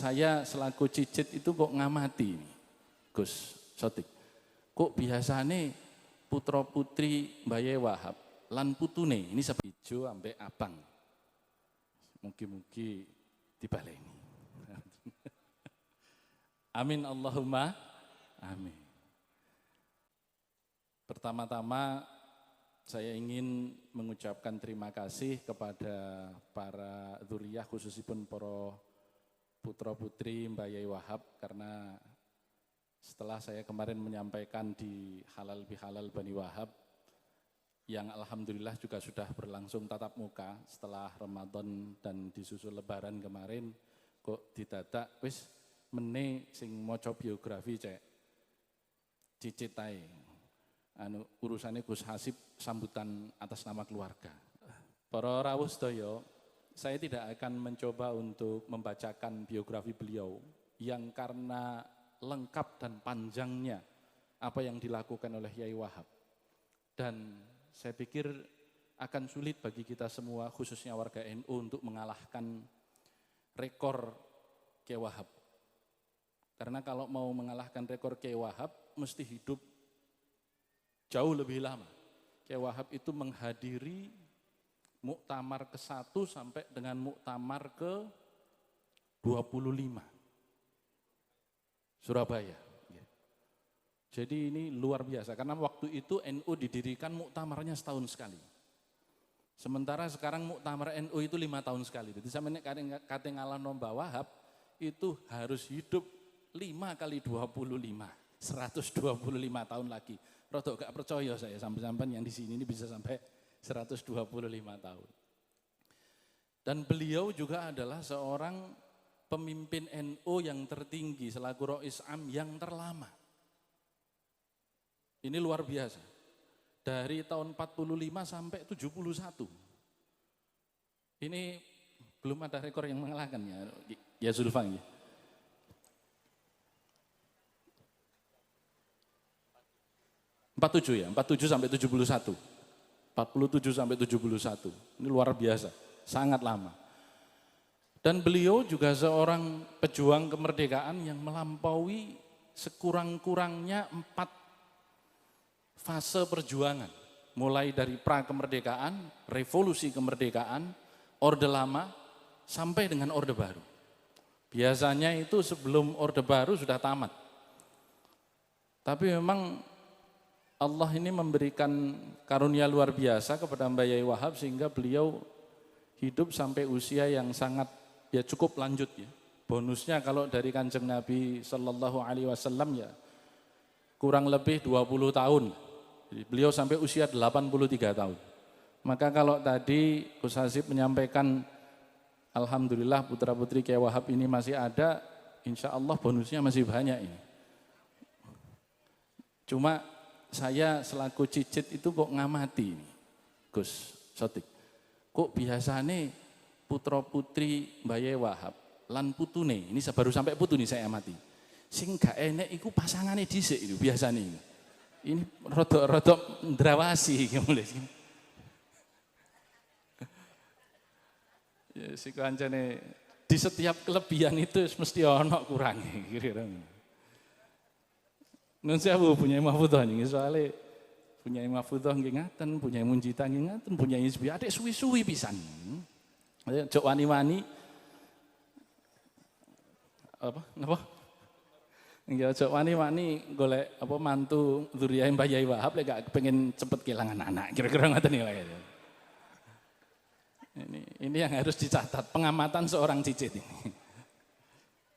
Saya selaku cicit itu kok ngamati ini, Gus Sotik. Kok biasane putra putri Mbaye Wahab lan putune ini ijo ambek abang. Mugi-mugi dibaleni. Amin Allahumma amin. Pertama-tama saya ingin mengucapkan terima kasih kepada para dzurriyyah khususipun para putra putri Mbaye Wahab, karena setelah saya kemarin menyampaikan di Halal Bihalal Bani Wahab yang alhamdulillah juga sudah berlangsung tatap muka setelah Ramadan dan disusul Lebaran kemarin, kok didadak wis mene sing maca biografi cek cicit ae. Urusannya Gus Hasib sambutan atas nama keluarga. Para rawuh sedaya, saya tidak akan mencoba untuk membacakan biografi beliau yang karena lengkap dan panjangnya apa yang dilakukan oleh Yai Wahab. Dan saya pikir akan sulit bagi kita semua khususnya warga NU untuk mengalahkan rekor Kiai Wahab. Karena kalau mau mengalahkan rekor Kiai Wahab mesti hidup jauh lebih lama. Kiai Wahab itu menghadiri muktamar ke-1 sampai dengan muktamar ke-25 Surabaya. Jadi ini luar biasa karena waktu itu NU didirikan muktamarnya setahun sekali. Sementara sekarang muktamar NU itu 5 tahun sekali. Jadi sampai kate ngalahno Mbah Wahab itu harus hidup 5 kali 25, 125 tahun lagi. Rodok gak percaya saya sampai-sampai yang di sini ini bisa sampai 125 tahun. Dan beliau juga adalah seorang pemimpin NU yang tertinggi selaku Rois Am yang terlama. Ini luar biasa. Dari tahun 45 sampai 71. Ini belum ada rekor yang mengalahkan ya Zulfan ya. 47 sampai 71. 47 sampai 71. Ini luar biasa, sangat lama. Dan beliau juga seorang pejuang kemerdekaan yang melampaui sekurang-kurangnya 4 fase perjuangan. Mulai dari pra-kemerdekaan, revolusi kemerdekaan, Orde Lama, sampai dengan Orde Baru. Biasanya itu sebelum Orde Baru sudah tamat. Tapi memang Allah ini memberikan karunia luar biasa kepada Mbah Yai Wahab sehingga beliau hidup sampai usia yang sangat ya cukup lanjut ya. Bonusnya kalau dari Kanjeng Nabi Sallallahu Alaihi Wasallam ya kurang lebih 20 tahun. Jadi beliau sampai usia 83 tahun. Maka kalau tadi Gus Hasib menyampaikan alhamdulillah putra putri Kiai Wahab ini masih ada, insya Allah bonusnya masih banyak ini. Cuma saya selaku cicit itu kok ngamati ini, Gus Sotik. Kok biasane putra putri Mbaye Wahab lan putune, ini baru sampai putu nih saya amati. Sing gak enek iku pasangane dhisik itu biasane. Ini rodok ndrawasi mulai. Ya si kancane di setiap kelebihan itu mesti ono kurangi kira-kira. Nun sewu punya Mahfudhah nih, soalnya punya Mahfudhah nggih ngaten, punya Munjita nggih ngaten, punya Hizbi adek suwi-suwi pisan. Jok wani-wani apa? Napa? Nggih jok wani-wani golek apa mantu dzurriyyah Mbah Yai Wahab lek gak pengen cepet kehilangan anak. Kira-kira ngoten iki lho. Ini yang harus dicatat, pengamatan seorang cicit ini.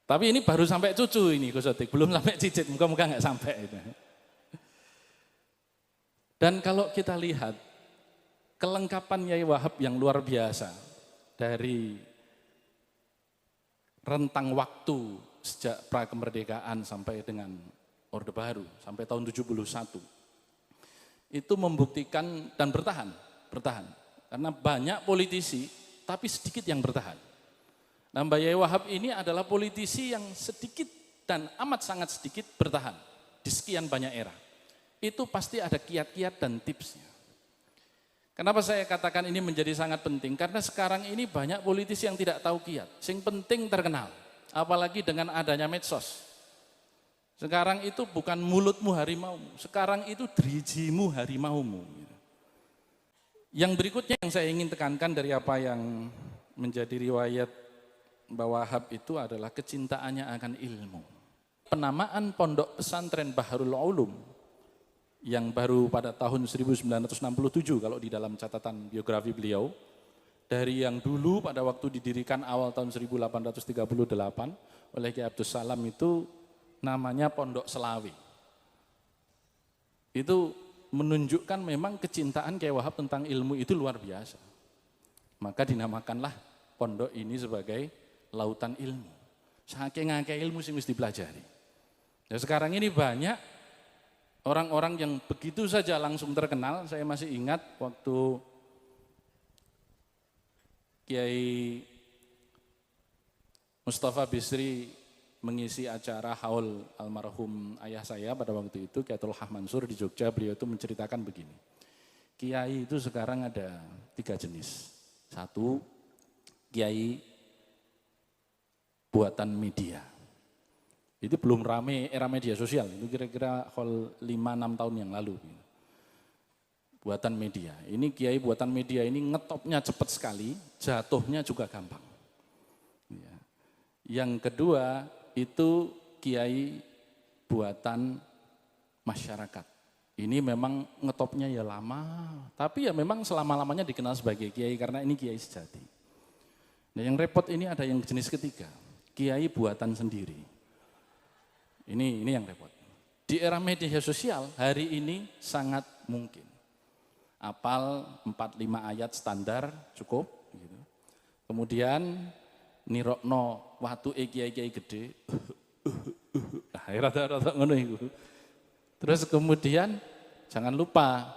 Tapi ini baru sampai cucu ini Gus Sotik, belum sampai cicit, muka-muka nggak sampai itu. Dan kalau kita lihat kelengkapan Yai Wahab yang luar biasa dari rentang waktu sejak pra-kemerdekaan sampai dengan Orde Baru sampai tahun 71 itu membuktikan dan bertahan. Karena banyak politisi tapi sedikit yang bertahan. Nah, Mbah Yai Wahab ini adalah politisi yang sedikit dan amat sangat sedikit bertahan di sekian banyak era. Itu pasti ada kiat-kiat dan tipsnya. Kenapa saya katakan ini menjadi sangat penting? Karena sekarang ini banyak politisi yang tidak tahu kiat. Sing penting terkenal. apalagi dengan adanya medsos. Sekarang itu bukan mulutmu harimaumu, sekarang itu drijimu harimaumu. Yang berikutnya yang saya ingin tekankan dari apa yang menjadi riwayat Mbah Wahab itu adalah kecintaannya akan ilmu. Penamaan Pondok Pesantren Baharul Ulum yang baru pada tahun 1967 kalau di dalam catatan biografi beliau, dari yang dulu pada waktu didirikan awal tahun 1838 oleh Kiai Abdus Salam itu namanya Pondok Selawi. Itu menunjukkan memang kecintaan Kiai Wahab tentang ilmu itu luar biasa. Maka dinamakanlah pondok ini sebagai lautan ilmu. Saking ngakeh ilmu sih mesti dipelajari. Ya sekarang ini banyak orang-orang yang begitu saja langsung terkenal. Saya masih ingat waktu Kiai Mustafa Bisri mengisi acara haul almarhum ayah saya pada waktu itu, Kiai Tullah Mansur di Jogja, beliau itu menceritakan begini. Kiai itu sekarang ada 3 jenis. 1, kiai buatan media. Itu belum rame era media sosial, itu kira-kira haul 5-6 tahun yang lalu. Buatan media, ini kiai buatan media ini ngetopnya cepat sekali, jatuhnya juga gampang. Yang kedua itu kiai buatan masyarakat. Ini memang ngetopnya ya lama, tapi ya memang selama-lamanya dikenal sebagai kiai karena ini kiai sejati. Nah yang repot ini ada yang jenis ketiga, kiai buatan sendiri. Ini yang repot. Di era media sosial hari ini sangat mungkin. Apal 4-5 ayat standar cukup. Gitu. Kemudian nirokno watu kiai-kiai gede. Rata-rata ngono iku. Terus kemudian jangan lupa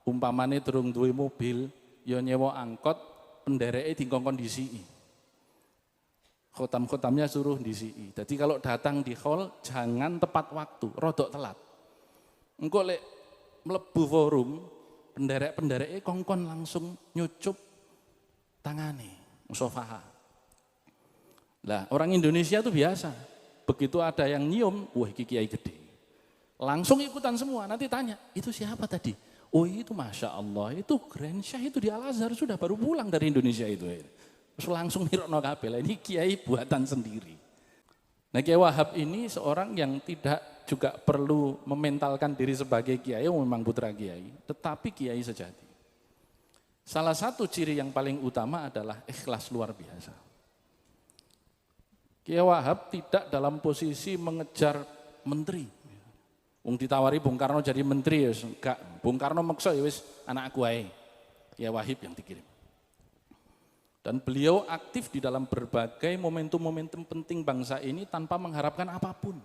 umpamane durung duwe mobil, ya nyewa angkot, pendereke dikongkon disiki. Khotam-khotamnya suruh disiki. Jadi kalau datang di hall jangan tepat waktu, rodok telat. Engko lek mlebu forum, penderek-pendereke kongkon langsung nyucup tangane, musofaha. Lah orang Indonesia itu biasa, begitu ada yang nyium, wah iki kiai gede. Langsung ikutan semua, nanti tanya, itu siapa tadi? Oh itu Masya Allah, itu Grand Syah itu di Al-Azhar sudah baru pulang dari Indonesia itu. Terus langsung mirokno kabeh, ini kiai buatan sendiri. Nah Kiai Wahab ini seorang yang tidak juga perlu mementalkan diri sebagai kiai, memang putra kiai, tetapi kiai sejati. Salah satu ciri yang paling utama adalah ikhlas luar biasa. Kiai Wahab tidak dalam posisi mengejar menteri. Wong ditawari Bung Karno jadi menteri ya enggak. Bung Karno maksa ya wis anakku ae. Kiai Wahab yang dikirim. Dan beliau aktif di dalam berbagai momentum-momentum penting bangsa ini tanpa mengharapkan apapun.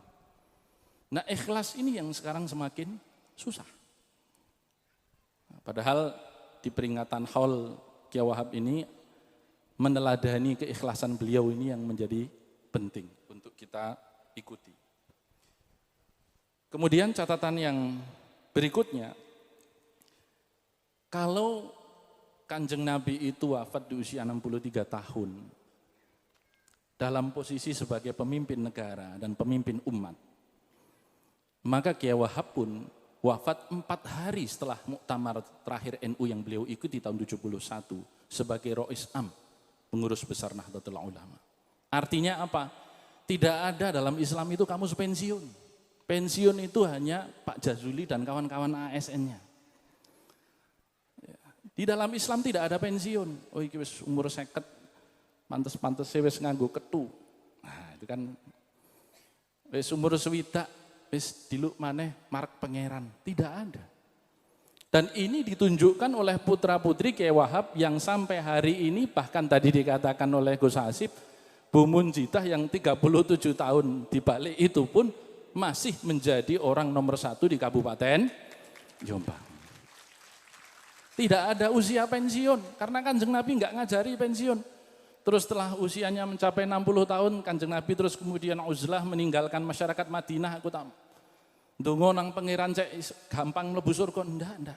Nah ikhlas ini yang sekarang semakin susah. Padahal di peringatan haul Kiai Wahab ini meneladani keikhlasan beliau ini yang menjadi penting untuk kita ikuti. Kemudian catatan yang berikutnya, kalau Kanjeng Nabi itu wafat di usia 63 tahun dalam posisi sebagai pemimpin negara dan pemimpin umat, maka Kiai Wahab pun wafat 4 hari setelah muktamar terakhir NU yang beliau ikuti tahun 71 sebagai Rois Am, pengurus besar Nahdlatul Ulama. Artinya apa? Tidak ada dalam Islam itu kamu pensiun. Pensiun itu hanya Pak Jazuli dan kawan-kawan ASN-nya. Di dalam Islam tidak ada pensiun. Oh iki wis umur 50, pantes-pantese wis nganggo ketu. Nah, itu kan wis umur 60, wis diluk maneh marek pangeran. Tidak ada. Dan ini ditunjukkan oleh putra-putri Kiai Wahab yang sampai hari ini bahkan tadi dikatakan oleh Gus Hasib, Bu Munjidah yang 37 tahun di balik itu pun masih menjadi orang nomor 1 di Kabupaten Jombang. Tidak ada usia pensiun, karena Kanjeng Nabi enggak ngajari pensiun. Terus setelah usianya mencapai 60 tahun, Kanjeng Nabi terus kemudian uzlah meninggalkan masyarakat Madinah, aku tak ndonga nang pangeran cek gampang mlebu surga. Enggak.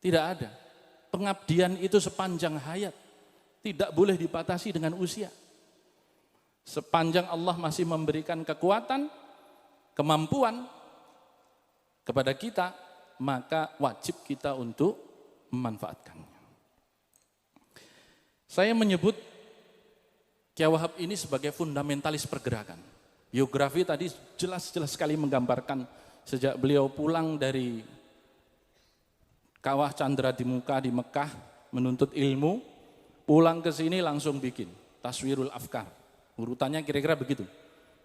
Tidak ada. Pengabdian itu sepanjang hayat, tidak boleh dibatasi dengan usia. Sepanjang Allah masih memberikan kekuatan, kemampuan kepada kita, maka wajib kita untuk memanfaatkannya. Saya menyebut Kiai Wahab ini sebagai fundamentalis pergerakan. Biografi tadi jelas-jelas sekali menggambarkan sejak beliau pulang dari Kawah Chandra di Muka di Mekah menuntut ilmu, pulang ke sini langsung bikin Taswirul Afkar. Urutannya kira-kira begitu.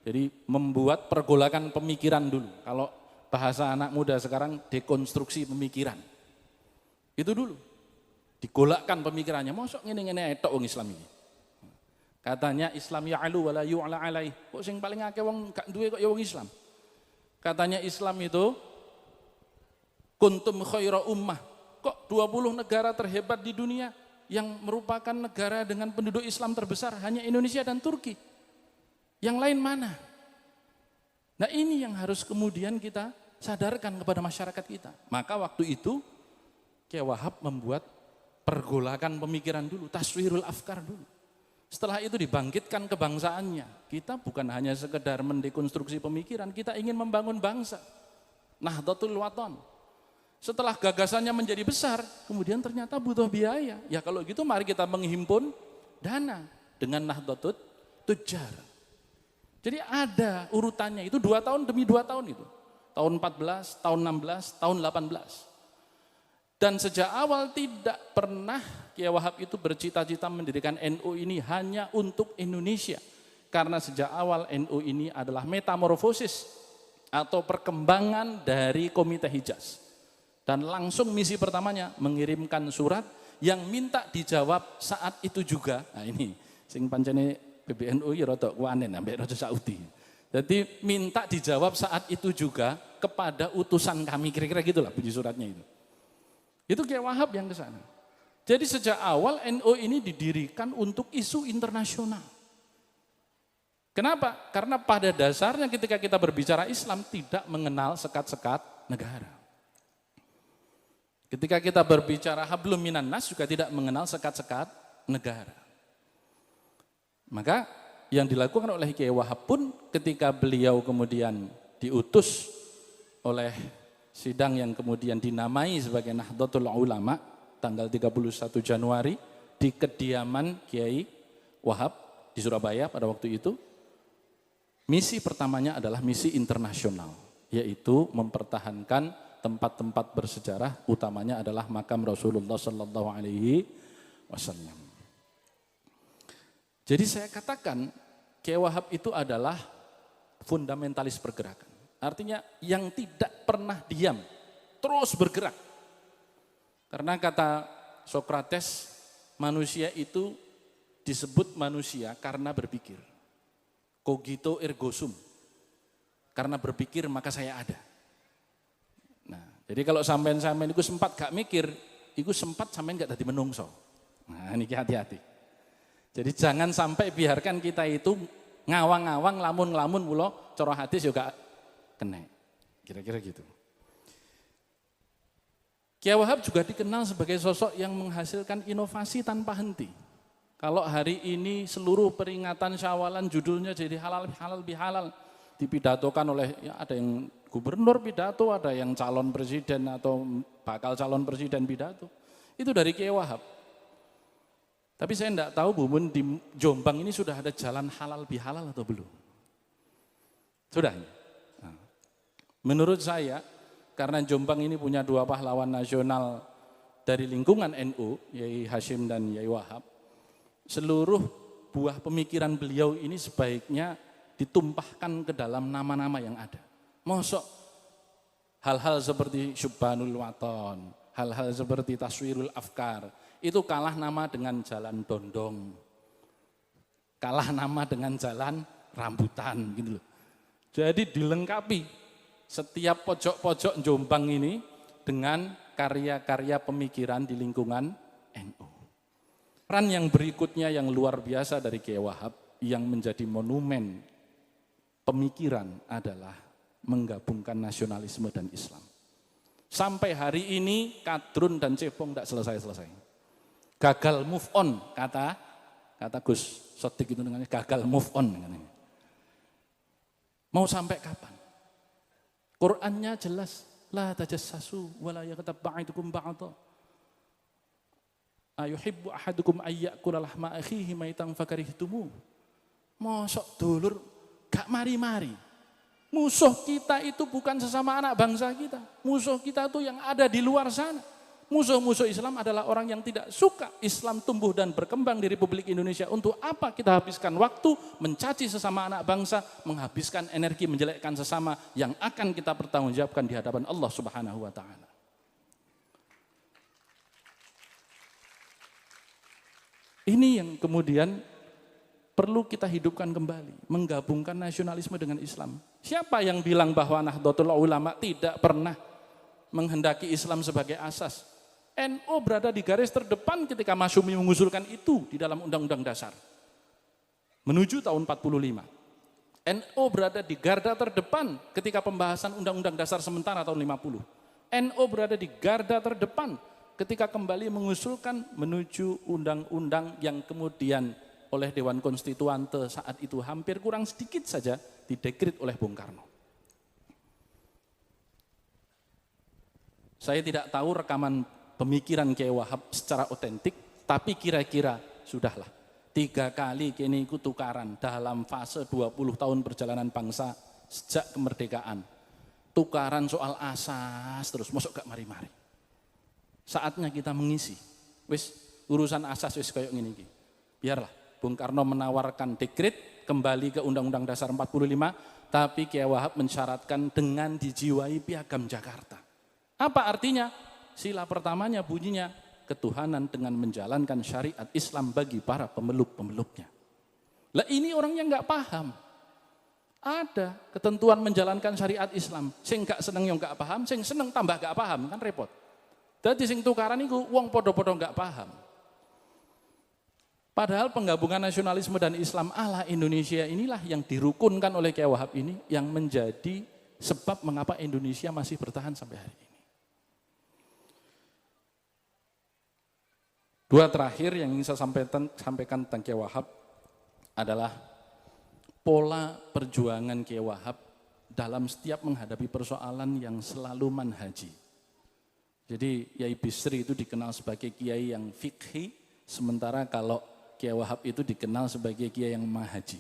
Jadi membuat pergolakan pemikiran dulu. Kalau bahasa anak muda sekarang dekonstruksi pemikiran. Itu dulu. Digolakkan pemikirannya. Mosok ngene-ngene etok wong Islam ini. Katanya Islam ya'alu wala yu'ala alaih. Kok sing paling akeh wong gak duwe kok ya wong Islam. Katanya Islam itu kuntum khaira ummah. Kok 20 negara terhebat di dunia yang merupakan negara dengan penduduk Islam terbesar hanya Indonesia dan Turki. Yang lain mana? Nah ini yang harus kemudian kita sadarkan kepada masyarakat kita. Maka waktu itu Kiai Wahab membuat pergolakan pemikiran dulu, taswirul afkar dulu. Setelah itu dibangkitkan kebangsaannya. Kita bukan hanya sekedar mendekonstruksi pemikiran, kita ingin membangun bangsa. Nahdlatul Wathon. Setelah gagasannya menjadi besar, kemudian ternyata butuh biaya. Ya kalau gitu mari kita menghimpun dana dengan Nahdlatul Tujar. Jadi ada urutannya itu 2 tahun demi 2 tahun itu. Tahun 14, tahun 16, tahun 18. Dan sejak awal tidak pernah Kiai Wahab itu bercita-cita mendirikan NU ini hanya untuk Indonesia. Karena sejak awal NU ini adalah metamorfosis atau perkembangan dari Komite Hijaz. Dan langsung misi pertamanya mengirimkan surat yang minta dijawab saat itu juga. Nah ini, sing pancene PBNU ya rada kuanen ambek Raja Saudi. Jadi minta dijawab saat itu juga kepada utusan kami, kira-kira gitulah bunyi suratnya itu. Itu Kiai Wahab yang ke sana. Jadi sejak awal NU ini didirikan untuk isu internasional. Kenapa? Karena pada dasarnya ketika kita berbicara Islam tidak mengenal sekat-sekat negara. Ketika kita berbicara hablum minan nas juga tidak mengenal sekat-sekat negara. Maka yang dilakukan oleh Kiai Wahab pun ketika beliau kemudian diutus oleh sidang yang kemudian dinamai sebagai Nahdlatul Ulama tanggal 31 Januari di kediaman Kiai Wahab di Surabaya pada waktu itu, misi pertamanya adalah misi internasional, yaitu mempertahankan tempat-tempat bersejarah, utamanya adalah makam Rasulullah Sallallahu Alaihi Wasallam. Jadi saya katakan Kiai Wahab itu adalah fundamentalis pergerakan. Artinya yang tidak pernah diam, terus bergerak. Karena kata Sokrates, manusia itu disebut manusia karena berpikir. Cogito ergo sum. Karena berpikir maka saya ada. Jadi kalau sampean-sampean itu sempat gak mikir, itu sempat sampean gak dadi menungso. Nah ini hati-hati. Jadi jangan sampai biarkan kita itu ngawang-ngawang, lamun-lamun mulo coro hadis juga kena. Kira-kira gitu. Kiai Wahab juga dikenal sebagai sosok yang menghasilkan inovasi tanpa henti. Kalau hari ini seluruh peringatan Syawalan judulnya jadi halal bihalal dipidatokan oleh ya ada yang gubernur pidato, ada yang calon presiden atau bakal calon presiden pidato. Itu dari Kiai Wahab. Tapi saya enggak tahu Bu Mun di Jombang ini sudah ada jalan halal bihalal atau belum? Sudah. Nah, menurut saya karena Jombang ini punya 2 pahlawan nasional dari lingkungan NU, Yai Hashim dan Yai Wahab, seluruh buah pemikiran beliau ini sebaiknya ditumpahkan ke dalam nama-nama yang ada. Mosok hal-hal seperti Syubhanul Wathon, hal-hal seperti Taswirul Afkar, itu kalah nama dengan jalan dondong, kalah nama dengan jalan rambutan gitu loh. Jadi dilengkapi setiap pojok-pojok Jombang ini dengan karya-karya pemikiran di lingkungan NU. Peran yang berikutnya yang luar biasa dari Kiai Wahab yang menjadi monumen pemikiran adalah menggabungkan nasionalisme dan Islam. Sampai hari ini Kadrun dan Cebong tidak selesai-selesai. Gagal move on kata Gus Sodik itu dengan gagal move on. Mau sampai kapan? Qur'annya jelas, la tajassasu wala yaghtab ba'dukum ba'dha. Ayuhibbu ahadukum ayyakula lahma akhihi maitan fakarihtumu. Mosok dulur gak mari-mari. Musuh kita itu bukan sesama anak bangsa kita. Musuh kita itu yang ada di luar sana. Musuh-musuh Islam adalah orang yang tidak suka Islam tumbuh dan berkembang di Republik Indonesia. Untuk apa kita habiskan waktu mencaci sesama anak bangsa, menghabiskan energi menjelekkan sesama yang akan kita pertanggungjawabkan di hadapan Allah Subhanahu wa taala. Ini yang kemudian perlu kita hidupkan kembali, menggabungkan nasionalisme dengan Islam. Siapa yang bilang bahwa Nahdlatul Ulama tidak pernah menghendaki Islam sebagai asas? NU berada di garis terdepan ketika Masyumi mengusulkan itu di dalam Undang-Undang Dasar. Menuju tahun 45. NU berada di garda terdepan ketika pembahasan Undang-Undang Dasar sementara tahun 50. NU berada di garda terdepan ketika kembali mengusulkan menuju undang-undang yang kemudian oleh Dewan Konstituante saat itu hampir kurang sedikit saja didekrit oleh Bung Karno. Saya tidak tahu rekaman pemikiran Kiai Wahab secara otentik, tapi kira-kira sudahlah. 3 kali kini ikut tukaran dalam fase 20 tahun perjalanan bangsa sejak kemerdekaan. Tukaran soal asas terus, masuk gak mari-mari. Saatnya kita mengisi. Wis urusan asas wis kayak gini. Biarlah Bung Karno menawarkan dekret kembali ke Undang-Undang Dasar 45, tapi Kiai Wahab mensyaratkan dengan dijiwai Piagam Jakarta. Apa artinya? Sila pertamanya bunyinya ketuhanan dengan menjalankan syariat Islam bagi para pemeluk-pemeluknya. Lah ini orang yang nggak paham. Ada ketentuan menjalankan syariat Islam. Sing gak seneng yang nggak paham, sing seneng tambah gak paham, kan repot. Jadi sing tukaran itu wong podo-podo nggak paham. Padahal penggabungan nasionalisme dan Islam ala Indonesia inilah yang dirukunkan oleh Kiai Wahab ini yang menjadi sebab mengapa Indonesia masih bertahan sampai hari ini. 2 terakhir yang ingin saya sampaikan tentang Kiai Wahab adalah pola perjuangan Kiai Wahab dalam setiap menghadapi persoalan yang selalu manhaji. Jadi Kiai Bisri itu dikenal sebagai kiai yang fikhi, sementara kalau Kiai Wahab itu dikenal sebagai kiai yang manhaji,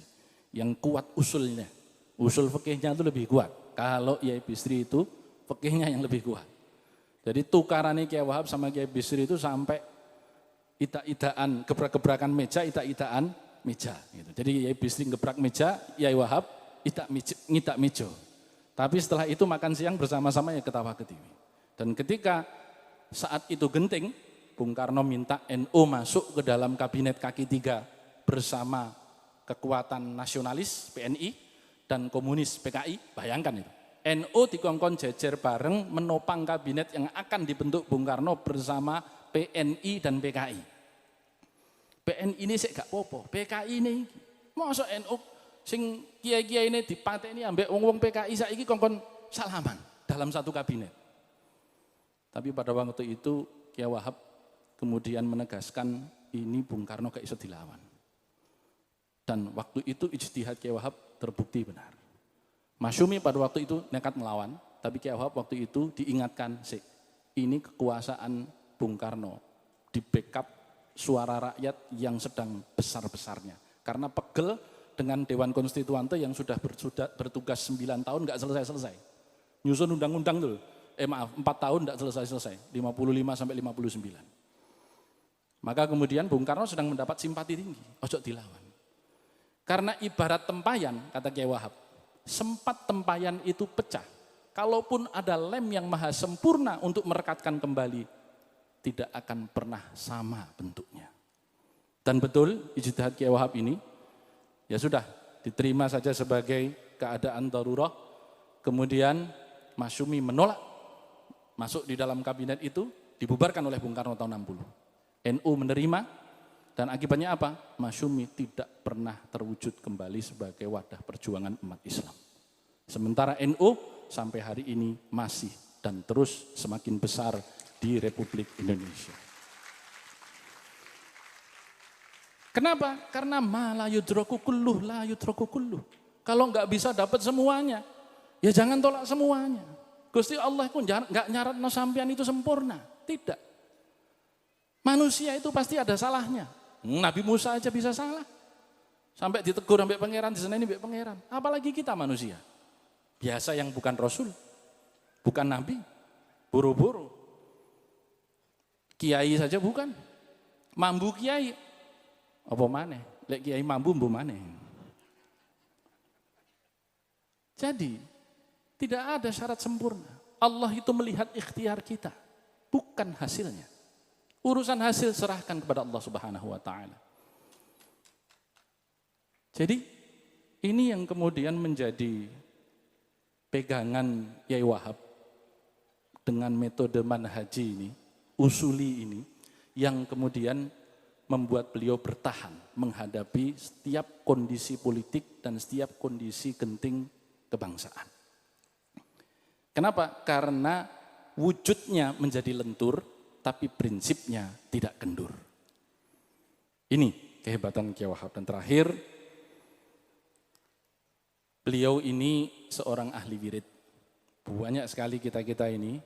yang kuat usulnya. Usul fikihnya itu lebih kuat. Kalau Kiai Bisri itu fikihnya yang lebih kuat. Jadi tukarannya Kiai Wahab sama Kiai Bisri itu sampai ida-idaan, gebrak-gebrakan meja, ida-idaan meja. Gitu. Jadi Kiai Bisri gebrak meja, Kiai Wahab ngidak meja. Tapi setelah itu makan siang bersama-sama ya ketawa-ketiwi. Dan ketika saat itu genting, Bung Karno minta NU masuk ke dalam kabinet kaki 3 bersama kekuatan nasionalis PNI dan komunis PKI. Bayangkan itu. NU dikongkon jejer bareng menopang kabinet yang akan dibentuk Bung Karno bersama PNI dan PKI. PNI ini sih gak popo, PKI ini masa NU sing kiai-kiai ini dipateni ambek wong-wong PKI saiki kongkon salaman dalam satu kabinet. Tapi pada waktu itu Kiai Wahab kemudian menegaskan ini Bung Karno gak iso dilawan. Dan waktu itu ijtihad Kiai Wahab terbukti benar. Masyumi pada waktu itu nekat melawan, tapi Kiai Wahab waktu itu diingatkan, ini kekuasaan Bung Karno di backup suara rakyat yang sedang besar-besarnya. Karena pegel dengan Dewan Konstituante yang sudah bertugas 9 tahun nggak selesai-selesai. Nyusun undang-undang dulu. 4 tahun nggak selesai-selesai. 55 sampai 59. Maka kemudian Bung Karno sedang mendapat simpati tinggi. Ojo dilawan. Karena ibarat tempayan, kata Kiai Wahab, sempat tempayan itu pecah. Kalaupun ada lem yang maha sempurna untuk merekatkan kembali, tidak akan pernah sama bentuknya. Dan betul ijtihad Kiai Wahab ini ya sudah diterima saja sebagai keadaan darurat. Kemudian Masyumi menolak masuk di dalam kabinet itu, dibubarkan oleh Bung Karno tahun 60. NU menerima dan akibatnya apa? Masyumi tidak pernah terwujud kembali sebagai wadah perjuangan umat Islam. Sementara NU sampai hari ini masih dan terus semakin besar di Republik Indonesia. Kenapa? Karena ma la yudraku kulluh, la yudraku kulluh. Kalau nggak bisa dapat semuanya, ya jangan tolak semuanya. Gusti Allah itu nggak nyaratno sampean itu sempurna. Tidak. Manusia itu pasti ada salahnya. Nabi Musa aja bisa salah. Sampai ditegur sampai pangeran, diseneni sampai pangeran. Apalagi kita manusia. Biasa yang bukan rasul, bukan nabi, buru-buru. Kiai saja bukan. Mambu kiai. Apa maneh? Lek kiai mambu mbu maneh. Jadi, tidak ada syarat sempurna. Allah itu melihat ikhtiar kita, bukan hasilnya. Urusan hasil serahkan kepada Allah Subhanahu wa taala. Jadi, ini yang kemudian menjadi pegangan Yai Wahab dengan metode manhaji ini, usuli ini, yang kemudian membuat beliau bertahan menghadapi setiap kondisi politik dan setiap kondisi genting kebangsaan. Kenapa? Karena wujudnya menjadi lentur, tapi prinsipnya tidak kendur. Ini kehebatan Kiai Wahab. Dan terakhir, beliau ini seorang ahli wirid. Banyak sekali kita-kita ini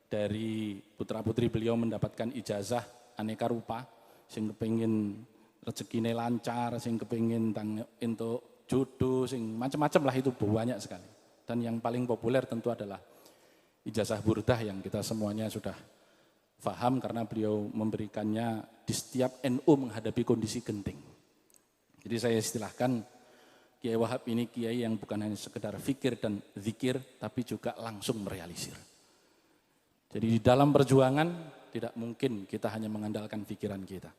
dari putra-putri beliau mendapatkan ijazah aneka rupa, sing kepengin rezekine lancar, sing kepengin untuk jodoh, sing macam-macam lah, itu banyak sekali. Dan yang paling populer tentu adalah ijazah burdah yang kita semuanya sudah paham karena beliau memberikannya di setiap NU menghadapi kondisi genting. Jadi saya istilahkan Kiai Wahab ini kiai yang bukan hanya sekedar fikir dan zikir, tapi juga langsung merealisir. Jadi di dalam perjuangan tidak mungkin kita hanya mengandalkan pikiran kita.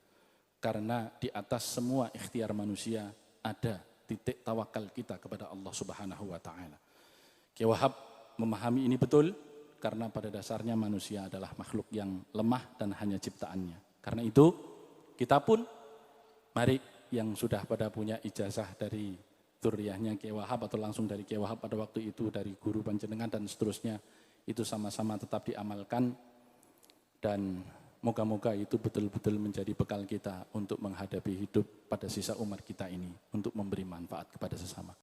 Karena di atas semua ikhtiar manusia ada titik tawakal kita kepada Allah Subhanahu wa taala. Kiai Wahab memahami ini betul karena pada dasarnya manusia adalah makhluk yang lemah dan hanya ciptaannya. Karena itu kita pun mari yang sudah pada punya ijazah dari dzurriyyahnya Kiai Wahab atau langsung dari Kiai Wahab pada waktu itu dari guru panjenengan dan seterusnya, itu sama-sama tetap diamalkan dan moga-moga itu betul-betul menjadi bekal kita untuk menghadapi hidup pada sisa umur kita ini untuk memberi manfaat kepada sesama.